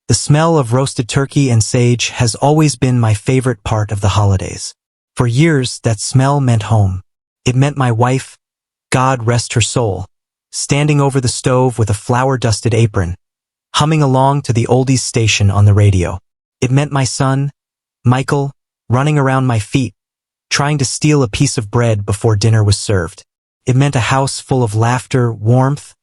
The smell of roasted turkey and sage has always been my favorite part of the holidays. For years, that smell meant home. It meant my wife, God rest her soul, standing over the stove with a flour-dusted apron, humming along to the oldies station on the radio. It meant my son, Michael, running around my feet, trying to steal a piece of bread before dinner was served. It meant a house full of laughter, warmth,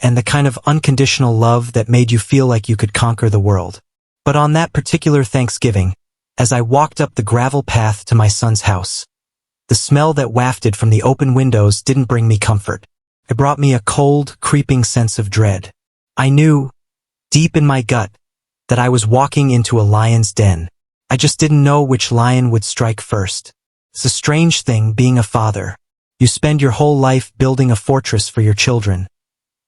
and the kind of unconditional love that made you feel like you could conquer the world. But on that particular Thanksgiving, as I walked up the gravel path to my son's house, the smell that wafted from the open windows didn't bring me comfort. It brought me a cold, creeping sense of dread. I knew, deep in my gut, that I was walking into a lion's den. I just didn't know which lion would strike first. It's a strange thing being a father. You spend your whole life building a fortress for your children,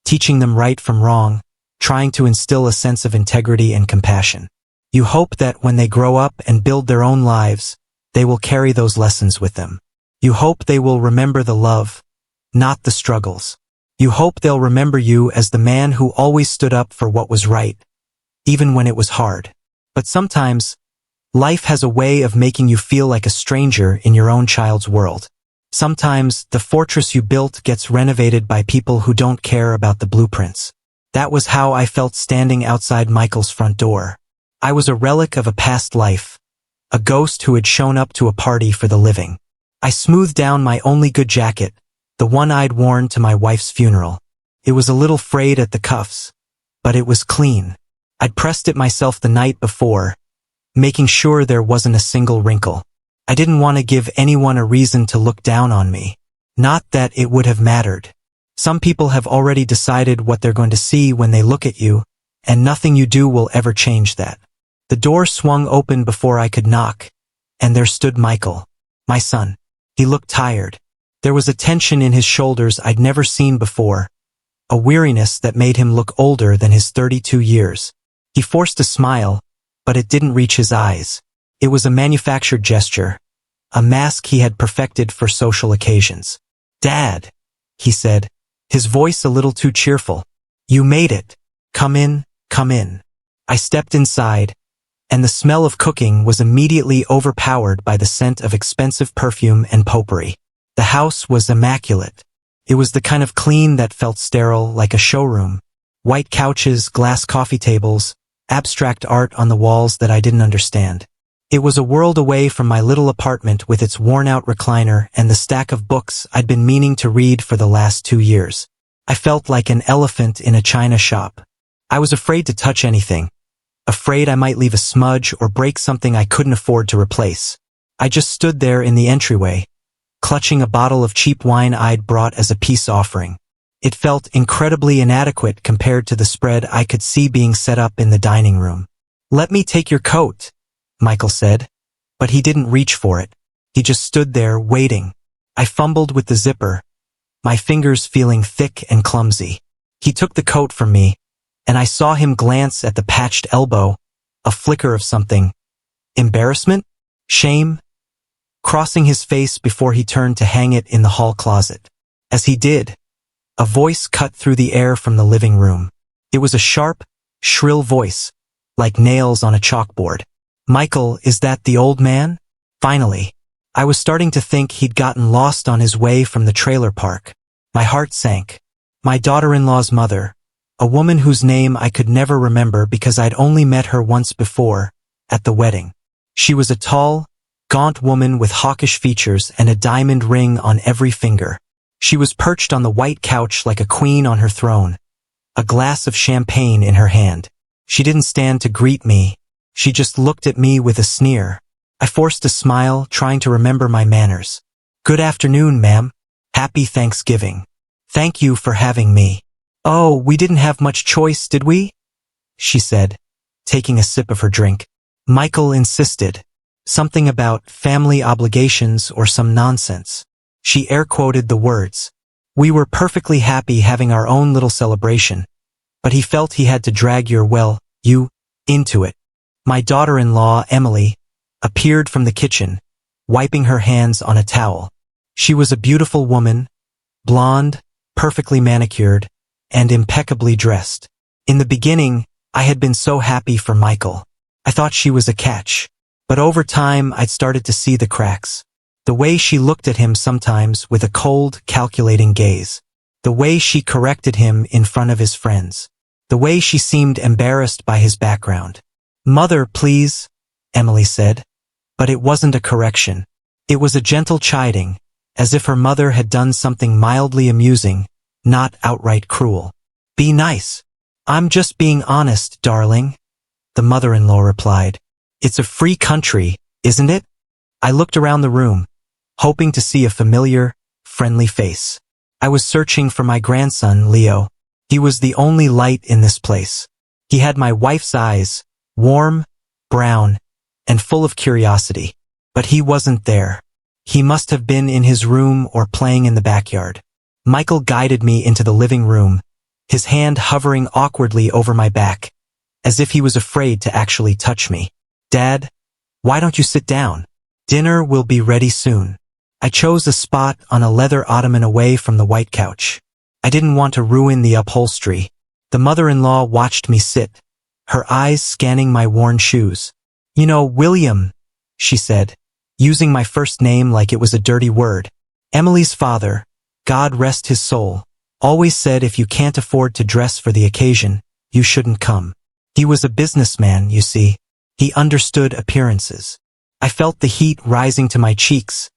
teaching them right from wrong, trying to instill a sense of integrity and compassion. You hope that when they grow up and build their own lives, they will carry those lessons with them. You hope they will remember the love, not the struggles. You hope they'll remember you as the man who always stood up for what was right, even when it was hard. But sometimes, life has a way of making you feel like a stranger in your own child's world. Sometimes, the fortress you built gets renovated by people who don't care about the blueprints. That was how I felt standing outside Michael's front door. I was a relic of a past life, a ghost who had shown up to a party for the living. I smoothed down my only good jacket, the one I'd worn to my wife's funeral. It was a little frayed at the cuffs, but it was clean. I'd pressed it myself the night before, making sure there wasn't a single wrinkle. I didn't want to give anyone a reason to look down on me. Not that it would have mattered. Some people have already decided what they're going to see when they look at you, and nothing you do will ever change that. The door swung open before I could knock, and there stood Michael, my son. He looked tired. There was a tension in his shoulders I'd never seen before, a weariness that made him look older than his 32 years. He forced a smile, but it didn't reach his eyes. It was a manufactured gesture, a mask he had perfected for social occasions. "Dad," he said, his voice a little too cheerful. "You made it. Come in, come in." I stepped inside, and the smell of cooking was immediately overpowered by the scent of expensive perfume and potpourri. The house was immaculate. It was the kind of clean that felt sterile, like a showroom. White couches, glass coffee tables, abstract art on the walls that I didn't understand. It was a world away from my little apartment with its worn-out recliner and the stack of books I'd been meaning to read for the last 2 years. I felt like an elephant in a china shop. I was afraid to touch anything, afraid I might leave a smudge or break something I couldn't afford to replace. I just stood there in the entryway, clutching a bottle of cheap wine I'd brought as a peace offering. It felt incredibly inadequate compared to the spread I could see being set up in the dining room. "Let me take your coat," Michael said, but he didn't reach for it. He just stood there, waiting. I fumbled with the zipper, my fingers feeling thick and clumsy. He took the coat from me, and I saw him glance at the patched elbow, a flicker of something. Embarrassment? Shame? Crossing his face before he turned to hang it in the hall closet. As he did, a voice cut through the air from the living room. It was a sharp, shrill voice, like nails on a chalkboard. "Michael, is that the old man?" Finally. I was starting to think he'd gotten lost on his way from the trailer park. My heart sank. My daughter-in-law's mother, a woman whose name I could never remember because I'd only met her once before, at the wedding. She was a tall, gaunt woman with hawkish features and a diamond ring on every finger. She was perched on the white couch like a queen on her throne, a glass of champagne in her hand. She didn't stand to greet me. She just looked at me with a sneer. I forced a smile, trying to remember my manners. "Good afternoon, ma'am. Happy Thanksgiving. Thank you for having me." "Oh, we didn't have much choice, did we?" she said, taking a sip of her drink. Michael insisted. Something about family obligations or some nonsense. She air-quoted the words. We were perfectly happy having our own little celebration, but he felt he had to drag you into it. My daughter-in-law, Emily, appeared from the kitchen, wiping her hands on a towel. She was a beautiful woman, blonde, perfectly manicured, and impeccably dressed. In the beginning, I had been so happy for Michael. I thought she was a catch. But over time, I'd started to see the cracks. The way she looked at him sometimes with a cold, calculating gaze. The way she corrected him in front of his friends. The way she seemed embarrassed by his background. "Mother, please," Emily said. But it wasn't a correction. It was a gentle chiding, as if her mother had done something mildly amusing, not outright cruel. "Be nice." "I'm just being honest, darling," the mother-in-law replied. "It's a free country, isn't it?" I looked around the room, hoping to see a familiar, friendly face. I was searching for my grandson, Leo. He was the only light in this place. He had my wife's eyes, warm, brown, and full of curiosity. But he wasn't there. He must have been in his room or playing in the backyard. Michael guided me into the living room, his hand hovering awkwardly over my back, as if he was afraid to actually touch me. "Dad, why don't you sit down? Dinner will be ready soon." I chose a spot on a leather ottoman away from the white couch. I didn't want to ruin the upholstery. The mother-in-law watched me sit, her eyes scanning my worn shoes. "You know, William," she said, using my first name like it was a dirty word. "Emily's father, God rest his soul, always said if you can't afford to dress for the occasion, you shouldn't come. He was a businessman, you see. He understood appearances." I felt the heat rising to my cheeks,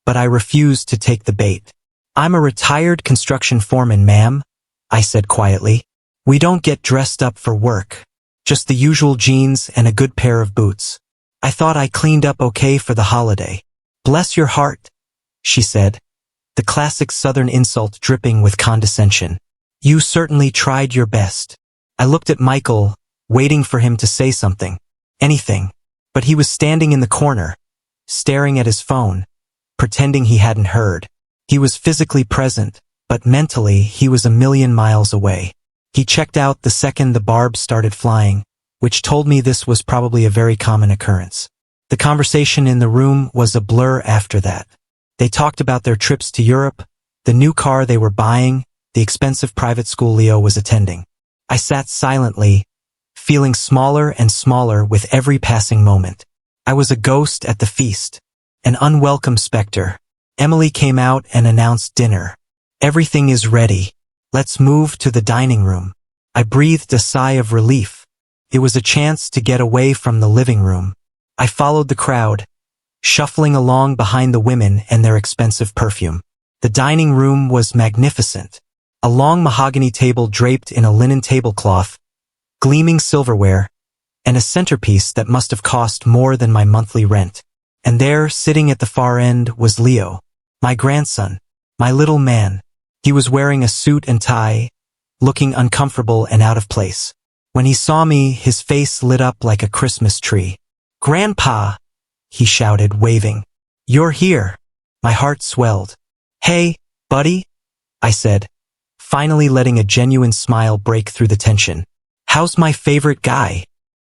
but I refused to take the bait. "I'm a retired construction foreman, ma'am," I said quietly. "We don't get dressed up for work. Just the usual jeans and a good pair of boots. I thought I cleaned up okay for the holiday." "Bless your heart," she said, the classic Southern insult dripping with condescension. "You certainly tried your best." I looked at Michael, waiting for him to say something. Anything. But he was standing in the corner, staring at his phone, pretending he hadn't heard. He was physically present, but mentally he was a million miles away. He checked out the second the barbs started flying, which told me this was probably a very common occurrence. The conversation in the room was a blur after that. They talked about their trips to Europe, the new car they were buying, the expensive private school Leo was attending. I sat silently, feeling smaller and smaller with every passing moment. I was a ghost at the feast, an unwelcome specter. Emily came out and announced dinner. "Everything is ready. Let's move to the dining room." I breathed a sigh of relief. It was a chance to get away from the living room. I followed the crowd, shuffling along behind the women and their expensive perfume. The dining room was magnificent. A long mahogany table draped in a linen tablecloth, gleaming silverware, and a centerpiece that must have cost more than my monthly rent. And there, sitting at the far end, was Leo, my grandson, my little man. He was wearing a suit and tie, looking uncomfortable and out of place. When he saw me, his face lit up like a Christmas tree. "Grandpa!" he shouted, waving. "You're here." My heart swelled. "Hey, buddy," I said, finally letting a genuine smile break through the tension. "How's my favorite guy?"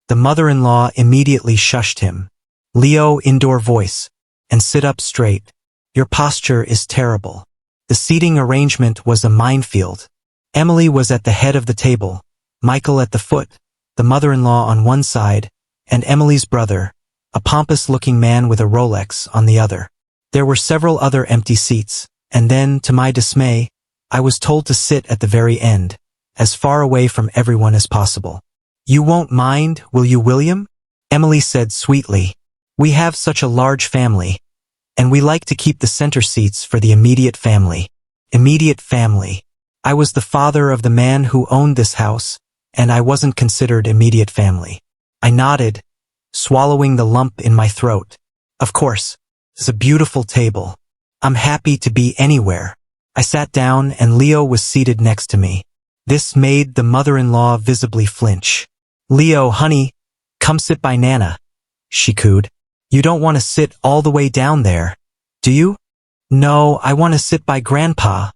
The mother-in-law immediately shushed him. "Leo, indoor voice, and sit up straight. Your posture is terrible." The seating arrangement was a minefield. Emily was at the head of the table, Michael at the foot, the mother-in-law on one side, and Emily's brother, a pompous-looking man with a Rolex, on the other. There were several other empty seats, and then, to my dismay, I was told to sit at the very end, as far away from everyone as possible. "You won't mind, will you, William?" Emily said sweetly. "We have such a large family, and we like to keep the center seats for the immediate family." Immediate family. I was the father of the man who owned this house, and I wasn't considered immediate family. I nodded, swallowing the lump in my throat. "Of course, it's a beautiful table. I'm happy to be anywhere." I sat down and Leo was seated next to me. This made the mother-in-law visibly flinch. "Leo, honey, come sit by Nana," she cooed. "You don't want to sit all the way down there, do you?" "No, I want to sit by Grandpa,"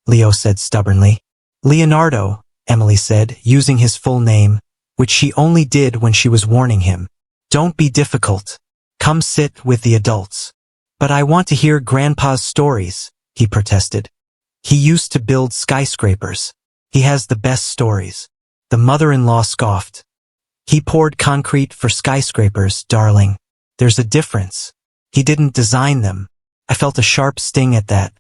Leo said stubbornly. "Leonardo," Emily said, using his full name, which she only did when she was warning him. "Don't be difficult. Come sit with the adults." "But I want to hear Grandpa's stories," he protested. "He used to build skyscrapers. He has the best stories." The mother-in-law scoffed. He poured concrete for skyscrapers, darling. There's a difference. He didn't design them. I felt a sharp sting at that.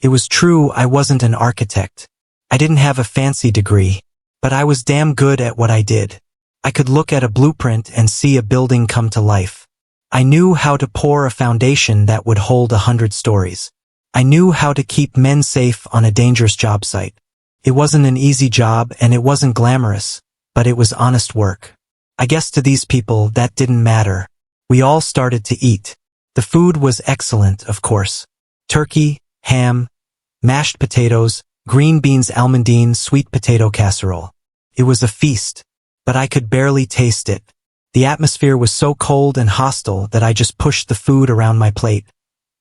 It was true I wasn't an architect. I didn't have a fancy degree, but I was damn good at what I did. I could look at a blueprint and see a building come to life. I knew how to pour a foundation that would hold 100 stories. I knew how to keep men safe on a dangerous job site. It wasn't an easy job and it wasn't glamorous, but it was honest work. I guess to these people that didn't matter. We all started to eat. The food was excellent, of course. Turkey, ham, mashed potatoes, green beans almondine, sweet potato casserole. It was a feast, but I could barely taste it. The atmosphere was so cold and hostile that I just pushed the food around my plate,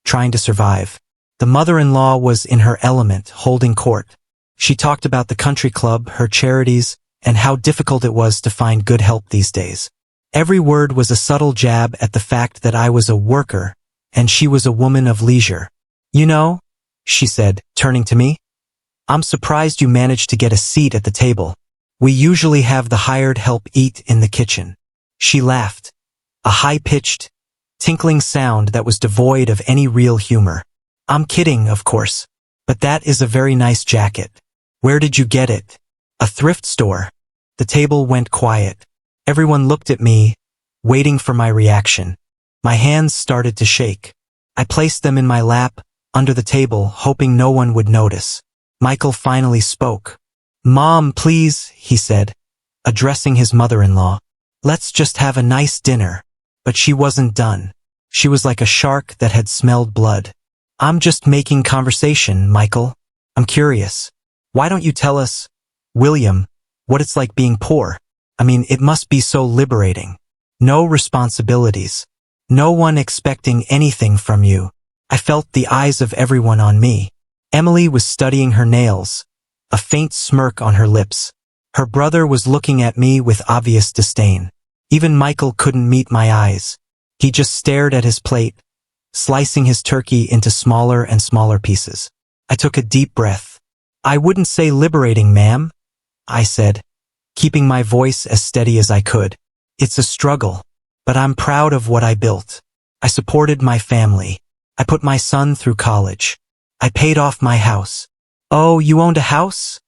trying to survive. The mother-in-law was in her element, holding court. She talked about the country club, her charities, and how difficult it was to find good help these days. Every word was a subtle jab at the fact that I was a worker, and she was a woman of leisure. You know, she said, turning to me, I'm surprised you managed to get a seat at the table. We usually have the hired help eat in the kitchen. She laughed, a high-pitched, tinkling sound that was devoid of any real humor. I'm kidding, of course, but that is a very nice jacket. Where did you get it? A thrift store. The table went quiet. Everyone looked at me, waiting for my reaction. My hands started to shake. I placed them in my lap, under the table, hoping no one would notice. Michael finally spoke. Mom, please, he said, addressing his mother-in-law. Let's just have a nice dinner. But she wasn't done. She was like a shark that had smelled blood. I'm just making conversation, Michael. I'm curious. Why don't you tell us, William, what it's like being poor? I mean, it must be so liberating. No responsibilities. No one expecting anything from you. I felt the eyes of everyone on me. Emily was studying her nails, a faint smirk on her lips. Her brother was looking at me with obvious disdain. Even Michael couldn't meet my eyes. He just stared at his plate, slicing his turkey into smaller and smaller pieces. I took a deep breath. I wouldn't say liberating, ma'am, I said, keeping my voice as steady as I could. It's a struggle, but I'm proud of what I built. I supported my family. I put my son through college. I paid off my house. Oh, you owned a house?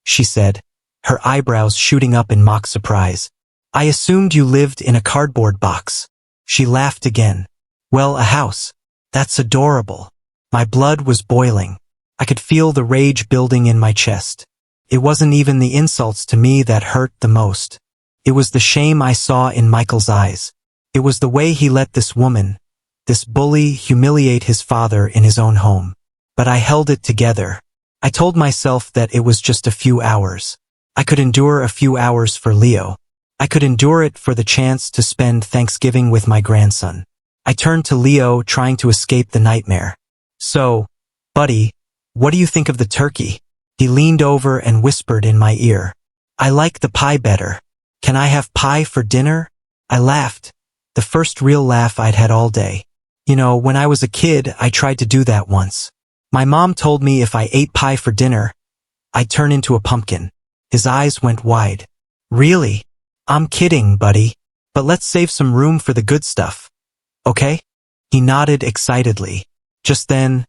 She said, her eyebrows shooting up in mock surprise. I assumed you lived in a cardboard box. She laughed again. Well, a house. That's adorable. My blood was boiling. I could feel the rage building in my chest. It wasn't even the insults to me that hurt the most. It was the shame I saw in Michael's eyes. It was the way he let this woman, this bully, humiliate his father in his own home. But I held it together. I told myself that it was just a few hours. I could endure a few hours for Leo. I could endure it for the chance to spend Thanksgiving with my grandson. I turned to Leo, trying to escape the nightmare. So, buddy, what do you think of the turkey? He leaned over and whispered in my ear. I like the pie better. Can I have pie for dinner? I laughed, the first real laugh I'd had all day. You know, when I was a kid, I tried to do that once. My mom told me if I ate pie for dinner, I'd turn into a pumpkin. His eyes went wide. Really? I'm kidding, buddy. But let's save some room for the good stuff. Okay? He nodded excitedly. Just then,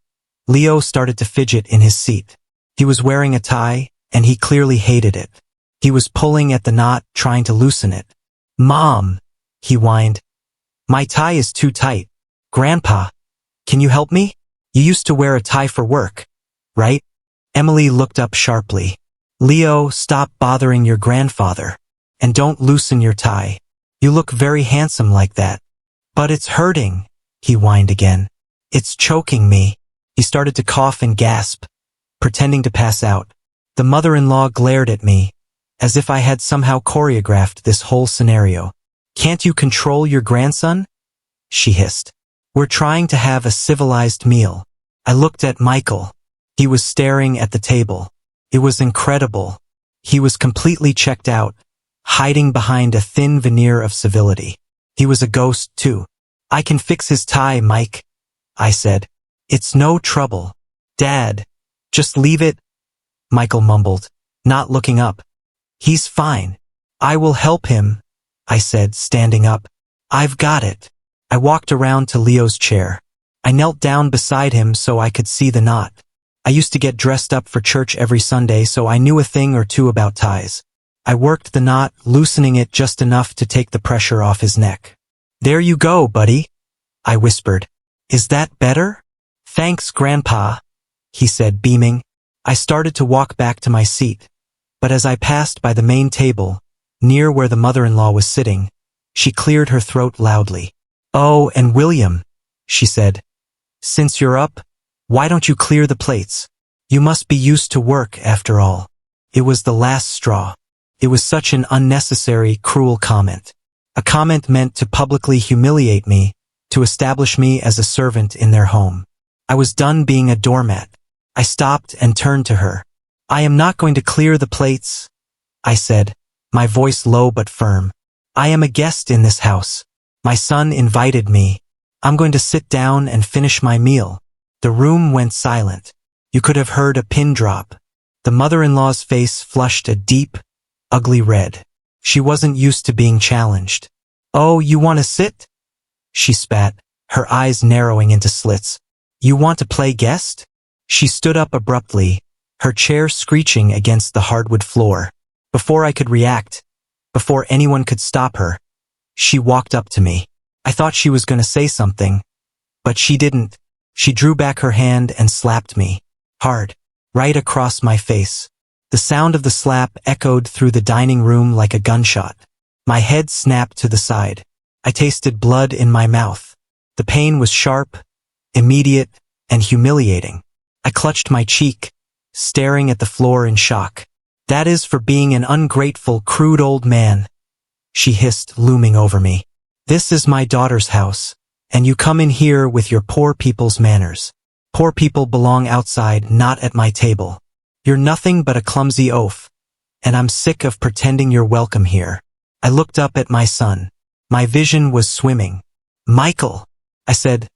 Leo started to fidget in his seat. He was wearing a tie, and he clearly hated it. He was pulling at the knot, trying to loosen it. Mom, he whined. My tie is too tight. Grandpa, can you help me? You used to wear a tie for work, right? Emily looked up sharply. Leo, stop bothering your grandfather. And don't loosen your tie. You look very handsome like that. But it's hurting, he whined again. It's choking me. He started to cough and gasp, pretending to pass out. The mother-in-law glared at me, as if I had somehow choreographed this whole scenario. Can't you control your grandson? She hissed. We're trying to have a civilized meal. I looked at Michael. He was staring at the table. It was incredible. He was completely checked out, hiding behind a thin veneer of civility. He was a ghost, too. I can fix his tie, Mike, I said. It's no trouble. Dad, just leave it, Michael mumbled, not looking up. He's fine. I will help him, I said, standing up. I've got it. I walked around to Leo's chair. I knelt down beside him so I could see the knot. I used to get dressed up for church every Sunday, so I knew a thing or two about ties. I worked the knot, loosening it just enough to take the pressure off his neck. There you go, buddy, I whispered. Is that better? Thanks, Grandpa, he said, beaming. I started to walk back to my seat, but as I passed by the main table, near where the mother-in-law was sitting, she cleared her throat loudly. Oh, and William, she said, since you're up, why don't you clear the plates? You must be used to work, after all. It was the last straw. It was such an unnecessary, cruel comment. A comment meant to publicly humiliate me, to establish me as a servant in their home. I was done being a doormat. I stopped and turned to her. I am not going to clear the plates, I said, my voice low but firm. I am a guest in this house. My son invited me. I'm going to sit down and finish my meal. The room went silent. You could have heard a pin drop. The mother-in-law's face flushed a deep, ugly red. She wasn't used to being challenged. Oh, you want to sit? She spat, her eyes narrowing into slits. You want to play guest? She stood up abruptly, her chair screeching against the hardwood floor. Before I could react, before anyone could stop her, she walked up to me. I thought she was going to say something, but she didn't. She drew back her hand and slapped me, hard, right across my face. The sound of the slap echoed through the dining room like a gunshot. My head snapped to the side. I tasted blood in my mouth. The pain was sharp, immediate, and humiliating. I clutched my cheek, staring at the floor in shock. That is for being an ungrateful, crude old man, she hissed, looming over me. This is my daughter's house, and you come in here with your poor people's manners. Poor people belong outside, not at my table. You're nothing but a clumsy oaf, and I'm sick of pretending you're welcome here. I looked up at my son. My vision was swimming. Michael, I said,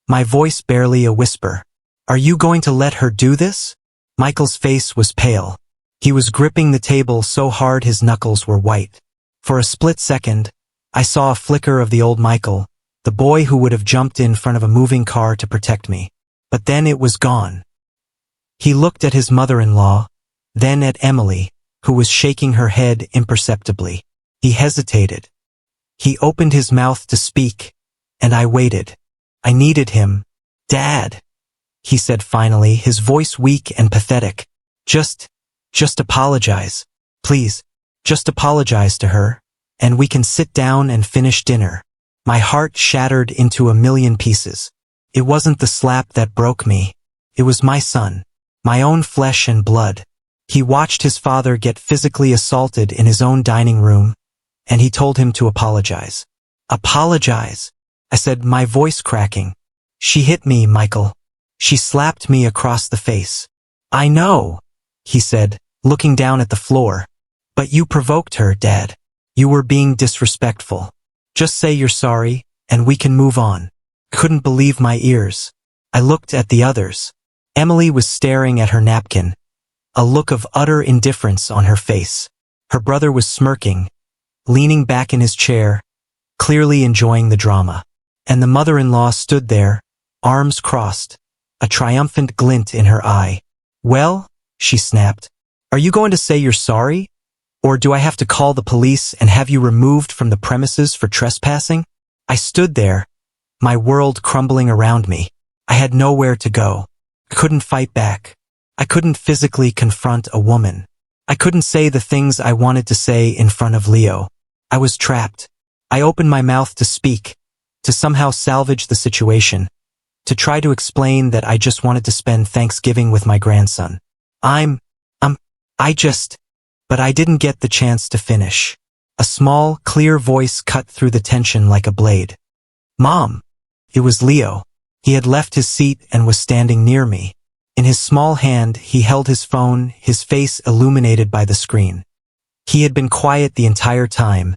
my voice barely a whisper. Are you going to let her do this? Michael's face was pale. He was gripping the table so hard his knuckles were white. For a split second, I saw a flicker of the old Michael, the boy who would have jumped in front of a moving car to protect me. But then it was gone. He looked at his mother-in-law, then at Emily, who was shaking her head imperceptibly. He hesitated. He opened his mouth to speak, and I waited. I needed him. Dad, he said finally, his voice weak and pathetic. Just apologize. Please, just apologize to her, and we can sit down and finish dinner. My heart shattered into a million pieces. It wasn't the slap that broke me. It was my son, my own flesh and blood. He watched his father get physically assaulted in his own dining room, and he told him to apologize. Apologize, I said, my voice cracking. She hit me, Michael. She slapped me across the face. I know, he said, looking down at the floor. But you provoked her, Dad. You were being disrespectful. Just say you're sorry, and we can move on. Couldn't believe my ears. I looked at the others. Emily was staring at her napkin, a look of utter indifference on her face. Her brother was smirking, leaning back in his chair, clearly enjoying the drama. And the mother-in-law stood there, arms crossed, a triumphant glint in her eye. Well, she snapped, are you going to say you're sorry? Or do I have to call the police and have you removed from the premises for trespassing? I stood there, my world crumbling around me. I had nowhere to go. I couldn't fight back. I couldn't physically confront a woman. I couldn't say the things I wanted to say in front of Leo. I was trapped. I opened my mouth to speak, to somehow salvage the situation, to try to explain that I just wanted to spend Thanksgiving with my grandson. But I didn't get the chance to finish. A small, clear voice cut through the tension like a blade. Mom! It was Leo. He had left his seat and was standing near me. In his small hand, he held his phone, his face illuminated by the screen. He had been quiet the entire time,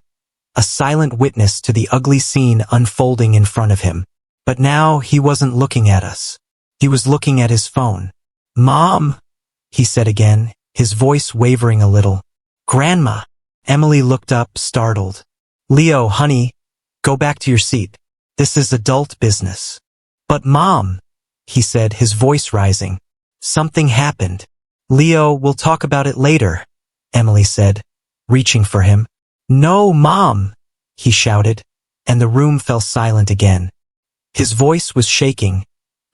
a silent witness to the ugly scene unfolding in front of him. But now he wasn't looking at us. He was looking at his phone. Mom! He said again, his voice wavering a little. Grandma! Emily looked up, startled. Leo, honey, go back to your seat. This is adult business. But Mom, he said, his voice rising. Something happened. Leo, we'll talk about it later, Emily said, reaching for him. No, Mom, he shouted, and the room fell silent again. His voice was shaking,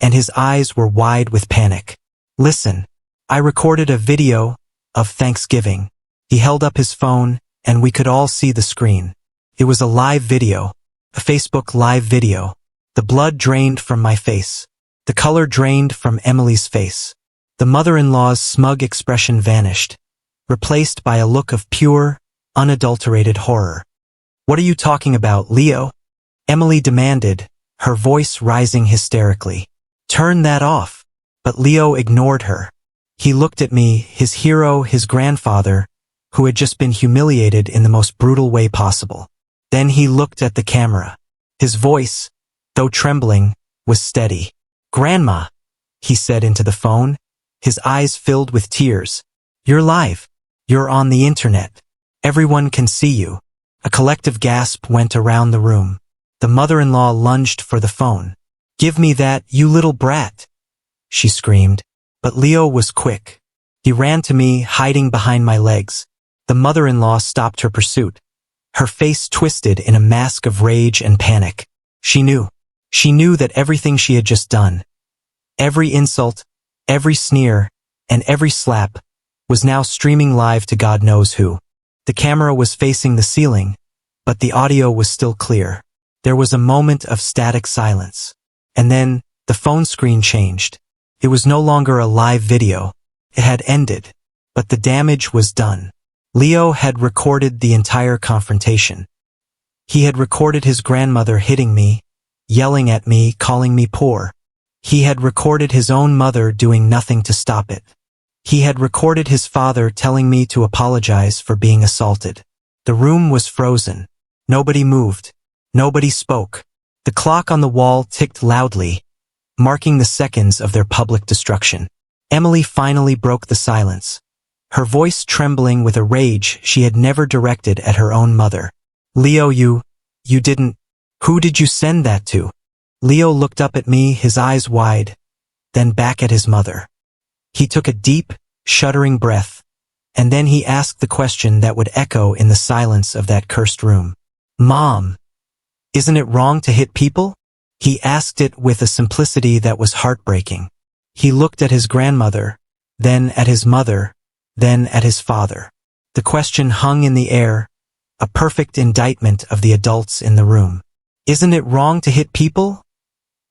and his eyes were wide with panic. Listen, I recorded a video of Thanksgiving. He held up his phone, and we could all see the screen. It was a live video, a Facebook live video. The blood drained from my face. The color drained from Emily's face. The mother-in-law's smug expression vanished, replaced by a look of pure, unadulterated horror. What are you talking about, Leo? Emily demanded, her voice rising hysterically. Turn that off. But Leo ignored her. He looked at me, his hero, his grandfather, who had just been humiliated in the most brutal way possible. Then he looked at the camera. His voice, though trembling, was steady. Grandma, he said into the phone, his eyes filled with tears. You're live. You're on the internet. Everyone can see you. A collective gasp went around the room. The mother-in-law lunged for the phone. Give me that, you little brat, she screamed. But Leo was quick. He ran to me, hiding behind my legs. The mother-in-law stopped her pursuit. Her face twisted in a mask of rage and panic. She knew. She knew that everything she had just done, every insult, every sneer, and every slap, was now streaming live to God knows who. The camera was facing the ceiling, but the audio was still clear. There was a moment of static silence. And then, the phone screen changed. It was no longer a live video. It had ended. But the damage was done. Leo had recorded the entire confrontation. He had recorded his grandmother hitting me, yelling at me, calling me poor. He had recorded his own mother doing nothing to stop it. He had recorded his father telling me to apologize for being assaulted. The room was frozen. Nobody moved. Nobody spoke. The clock on the wall ticked loudly, marking the seconds of their public destruction. Emily finally broke the silence, her voice trembling with a rage she had never directed at her own mother. Leo, you didn't. Who did you send that to? Leo looked up at me, his eyes wide, then back at his mother. He took a deep, shuddering breath, and then he asked the question that would echo in the silence of that cursed room. Mom, isn't it wrong to hit people? He asked it with a simplicity that was heartbreaking. He looked at his grandmother, then at his mother, then at his father. The question hung in the air, a perfect indictment of the adults in the room. Isn't it wrong to hit people?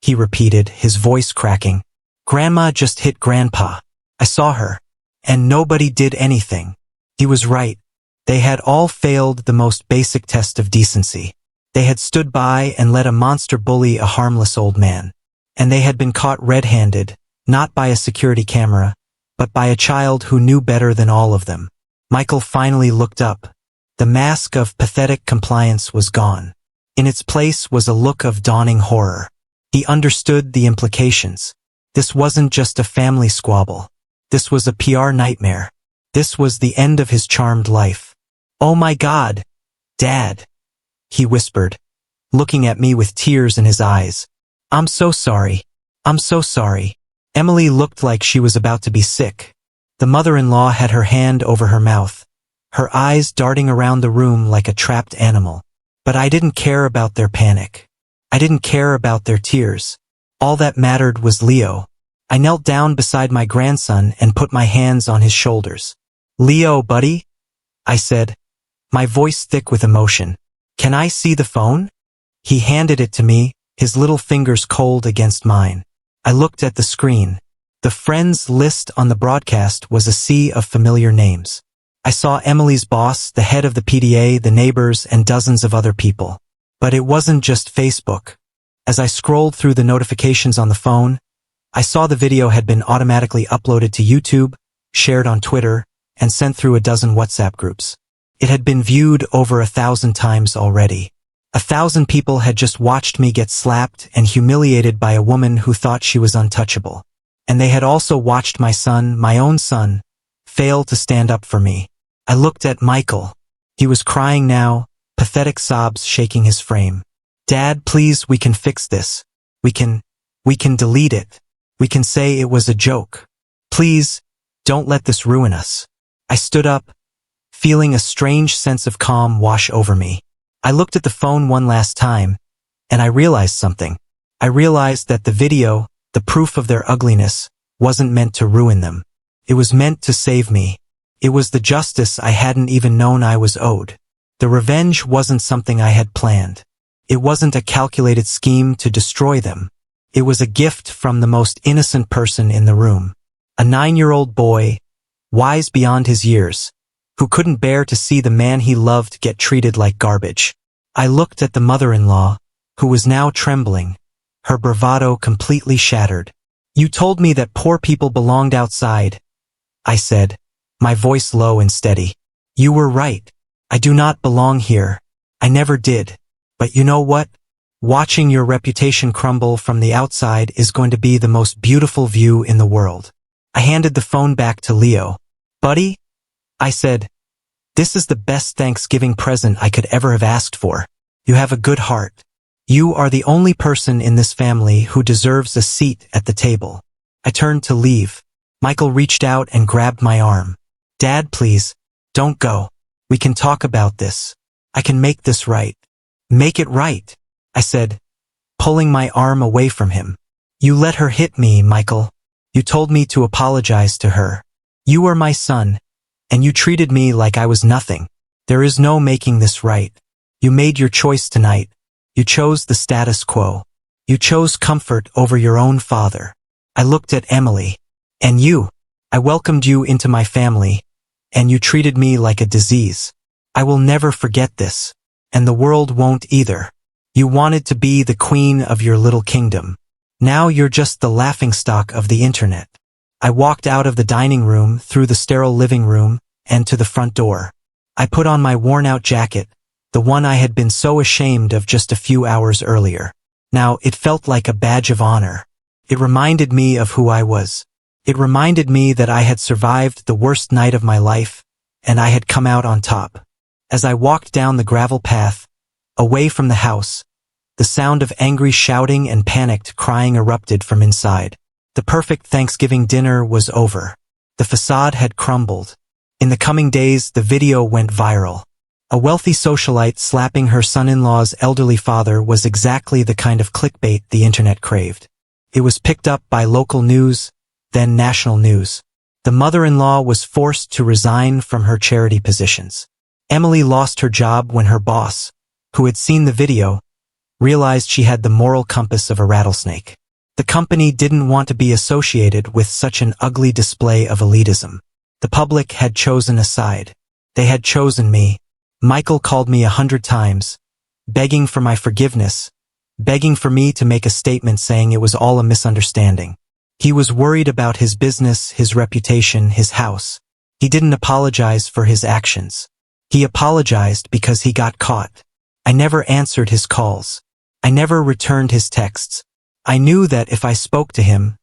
He repeated, his voice cracking. Grandma just hit Grandpa. I saw her. And nobody did anything. He was right. They had all failed the most basic test of decency. They had stood by and let a monster bully a harmless old man. And they had been caught red-handed, not by a security camera, but by a child who knew better than all of them. Michael finally looked up. The mask of pathetic compliance was gone. In its place was a look of dawning horror. He understood the implications. This wasn't just a family squabble. This was a PR nightmare. This was the end of his charmed life. Oh my God, Dad, he whispered, looking at me with tears in his eyes. I'm so sorry. I'm so sorry. Emily looked like she was about to be sick. The mother-in-law had her hand over her mouth, her eyes darting around the room like a trapped animal. But I didn't care about their panic. I didn't care about their tears. All that mattered was Leo. I knelt down beside my grandson and put my hands on his shoulders. Leo, buddy, I said, my voice thick with emotion. Can I see the phone? He handed it to me, his little fingers cold against mine. I looked at the screen. The friends list on the broadcast was a sea of familiar names. I saw Emily's boss, the head of the PDA, the neighbors, and dozens of other people. But it wasn't just Facebook. As I scrolled through the notifications on the phone, I saw the video had been automatically uploaded to YouTube, shared on Twitter, and sent through a dozen WhatsApp groups. It had been viewed over 1,000 times already. 1,000 people had just watched me get slapped and humiliated by a woman who thought she was untouchable. And they had also watched my son, my own son, fail to stand up for me. I looked at Michael. He was crying now, pathetic sobs shaking his frame. Dad, please, we can fix this. We can delete it. We can say it was a joke. Please, don't let this ruin us. I stood up, feeling a strange sense of calm wash over me. I looked at the phone one last time, and I realized something. I realized that the video, the proof of their ugliness, wasn't meant to ruin them. It was meant to save me. It was the justice I hadn't even known I was owed. The revenge wasn't something I had planned. It wasn't a calculated scheme to destroy them. It was a gift from the most innocent person in the room. A 9-year-old boy, wise beyond his years, who couldn't bear to see the man he loved get treated like garbage. I looked at the mother-in-law, who was now trembling, her bravado completely shattered. You told me that poor people belonged outside, I said, my voice low and steady. You were right. I do not belong here. I never did. But you know what? Watching your reputation crumble from the outside is going to be the most beautiful view in the world. I handed the phone back to Leo. Buddy, I said, this is the best Thanksgiving present I could ever have asked for. You have a good heart. You are the only person in this family who deserves a seat at the table. I turned to leave. Michael reached out and grabbed my arm. Dad, please, don't go. We can talk about this. I can make this right. Make it right, I said, pulling my arm away from him. You let her hit me, Michael. You told me to apologize to her. You are my son, and you treated me like I was nothing. There is no making this right. You made your choice tonight. You chose the status quo. You chose comfort over your own father. I looked at Emily. And you. I welcomed you into my family, and you treated me like a disease. I will never forget this, and the world won't either. You wanted to be the queen of your little kingdom. Now you're just the laughingstock of the internet. I walked out of the dining room, through the sterile living room, and to the front door. I put on my worn-out jacket, the one I had been so ashamed of just a few hours earlier. Now it felt like a badge of honor. It reminded me of who I was. It reminded me that I had survived the worst night of my life, and I had come out on top. As I walked down the gravel path, away from the house, the sound of angry shouting and panicked crying erupted from inside. The perfect Thanksgiving dinner was over. The facade had crumbled. In the coming days, the video went viral. A wealthy socialite slapping her son-in-law's elderly father was exactly the kind of clickbait the internet craved. It was picked up by local news, then national news. The mother-in-law was forced to resign from her charity positions. Emily lost her job when her boss, who had seen the video, realized she had the moral compass of a rattlesnake. The company didn't want to be associated with such an ugly display of elitism. The public had chosen a side. They had chosen me. Michael called me 100 times, begging for my forgiveness, begging for me to make a statement saying it was all a misunderstanding. He was worried about his business, his reputation, his house. He didn't apologize for his actions. He apologized because he got caught. I never answered his calls. I never returned his texts. I knew that if I spoke to him,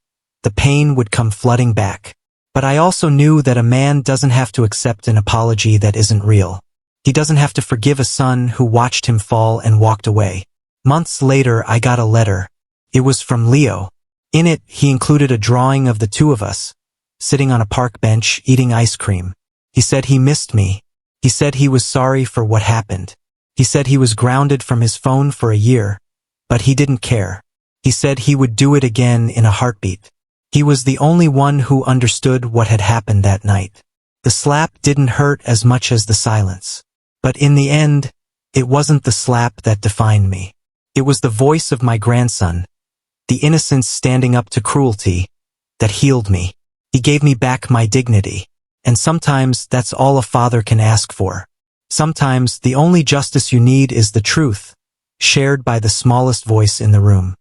the pain would come flooding back. But I also knew that a man doesn't have to accept an apology that isn't real. He doesn't have to forgive a son who watched him fall and walked away. Months later, I got a letter. It was from Leo. In it, he included a drawing of the two of us, sitting on a park bench, eating ice cream. He said he missed me. He said he was sorry for what happened. He said he was grounded from his phone for a year, but he didn't care. He said he would do it again in a heartbeat. He was the only one who understood what had happened that night. The slap didn't hurt as much as the silence. But in the end, it wasn't the slap that defined me. It was the voice of my grandson, the innocence standing up to cruelty, that healed me. He gave me back my dignity. And sometimes that's all a father can ask for. Sometimes the only justice you need is the truth, shared by the smallest voice in the room.